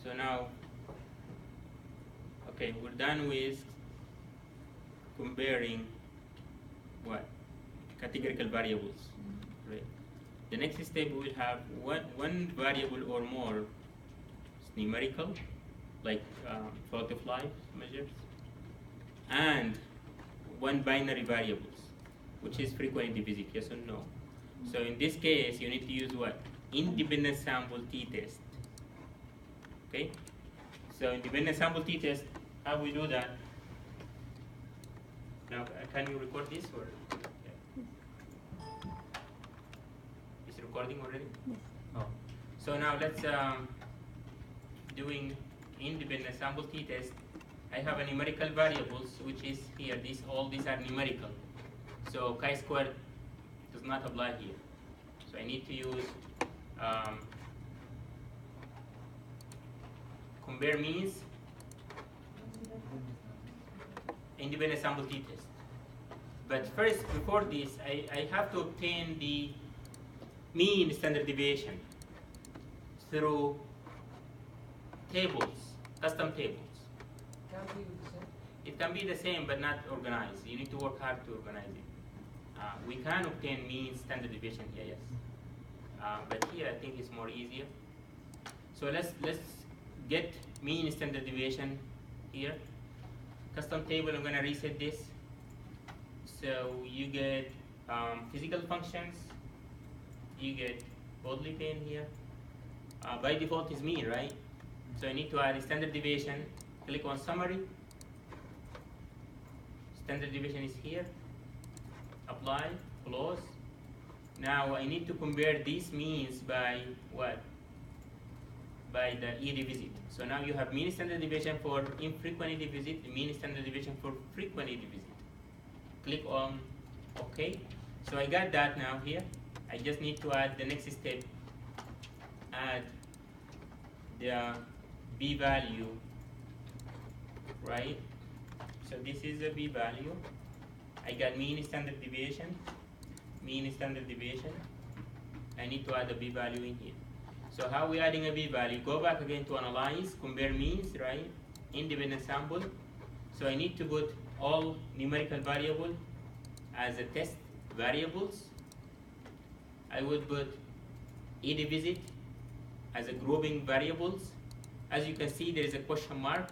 So now, okay, we're done with comparing what? Categorical variables, right? The next step we will have one variable or more is numerical, like quality of life measures, and one binary variables, which is frequency visit, yes or no. So in this case, you need to use what? Independent sample t-test. Okay? So independent sample t-test, how we do that? Now, can you record this or? Yeah. Is it recording already? Yes. Oh. So now let's doing independent sample t-test. I have a numerical variables which is here. All these are numerical. So chi-squared does not apply here. So I need to use compare means independent sample t-test. But first, before this, I have to obtain the mean standard deviation through tables, custom tables. It can be the same, but not organized. You need to work hard to organize it. We can obtain mean standard deviation here, yes. But here I think it's more easier. So let's get mean standard deviation here. Custom table, I'm gonna reset this. So you get physical functions, you get bodily pain here. By default is mean, right? So I need to add a standard deviation, click on summary. Standard deviation is here. Apply, close. Now I need to compare these means by what? By the ED visit. So now you have mean standard deviation for infrequent ED visit, mean standard deviation for frequent ED visit. Click on OK. So I got that now here. I just need to add the next step. Add the B value, right? So this is the B value. I got mean standard deviation, mean standard deviation. I need to add a B value in here. So how we adding a B value? Go back again to analyze, compare means, right? Independent sample. So I need to put all numerical variable as a test variables. I would put ED visit as a grouping variables. As you can see, there is a question mark.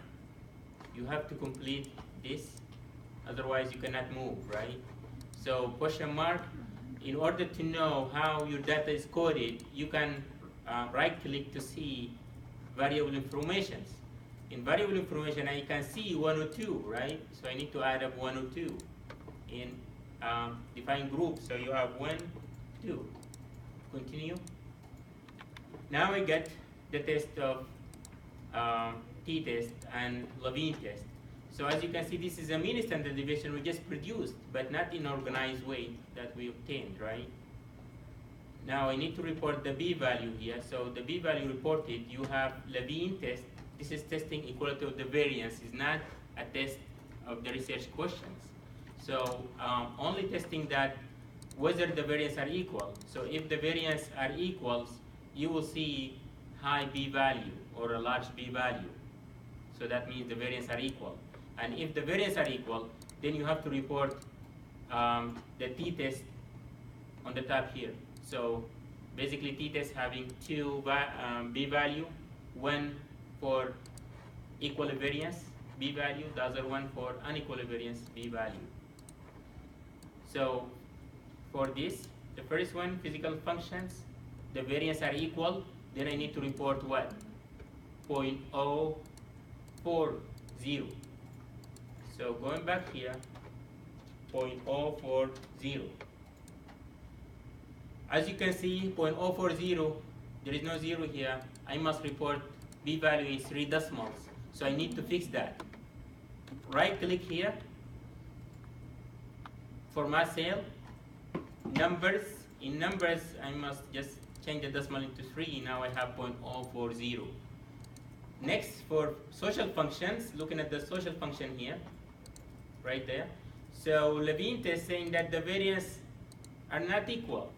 You have to complete this, otherwise you cannot move, right? So question mark, in order to know how your data is coded, you can right click to see variable informations. In variable information, I can see 102, right? So I need to add up 102 in define group. So you have 1, 2. Continue. Now I get the test of t-test and Levine test. So as you can see, this is a mean standard deviation we just produced, but not in organized way that we obtained, right? Now I need to report the B value here. So the B value reported, you have Levine test. This is testing equality of the variance. It's not a test of the research questions. So only testing that whether the variance are equal. So if the variance are equals, you will see high B value or a large B value. So that means the variance are equal. And if the variance are equal, then you have to report the t-test on the top here. So basically t-test having two B value, one for equal variance B value, the other one for unequal variance B value. So for this, the first one, physical functions, the variance are equal, then I need to report what? 0.040. So going back here, 0.040. As you can see, 0.040, there is no 0 here. I must report B value is 3 decimals. So I need to fix that. Right click here, format cell, numbers. In numbers, I must just change the decimal into 3. Now I have 0.040. Next, for social functions, looking at the social function here, right there. So Levine test saying that the variance are not equal,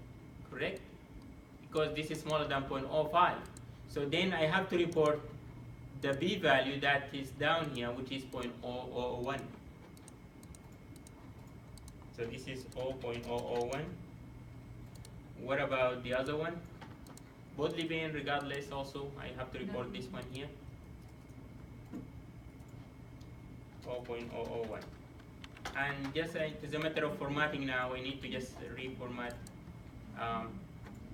correct? Because this is smaller than 0.05. So then I have to report the B value that is down here, which is 0.001. So this is 0.001. What about the other one? Both living regardless also, I have to report this one here. 0.001. And just it's a matter of formatting now. I need to just reformat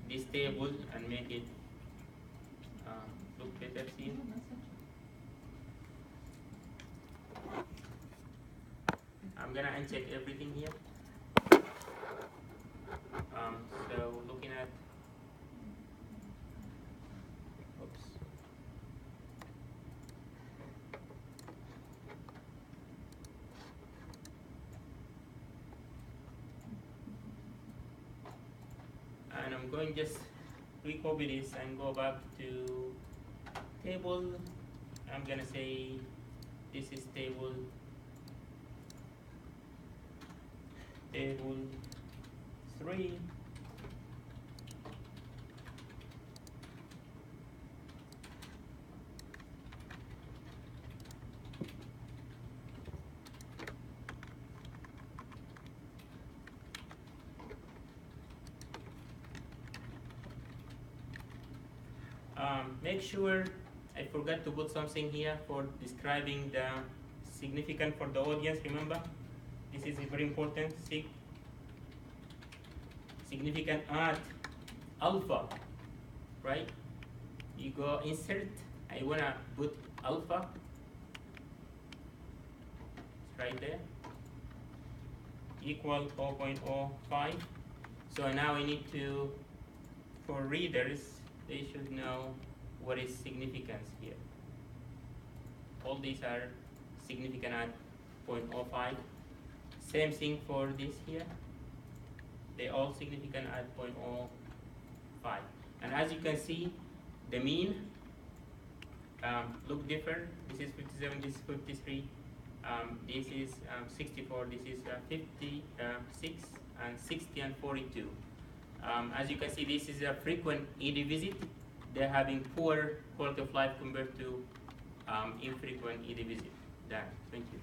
this table and make it look better here. I'm gonna uncheck everything here. So looking at, oops. And I'm going just recopy this and go back to table. I'm gonna say this is table 3. Make sure I forgot to put something here for describing the significant for the audience. Remember, this is very important. Significant at alpha, right? You go insert. I wanna put alpha. It's right there. Equal 0.05. So now I need to, for readers, they should know what is significance here. All these are significant at 0.05. Same thing for this here. They all significant at 0.05. And as you can see, the mean look different. This is 57, this is 53, this is 64, this is 56, and 60 and 42. As you can see, this is a frequent ED visit. They're having poor quality of life compared to infrequent ED visit. Thank you.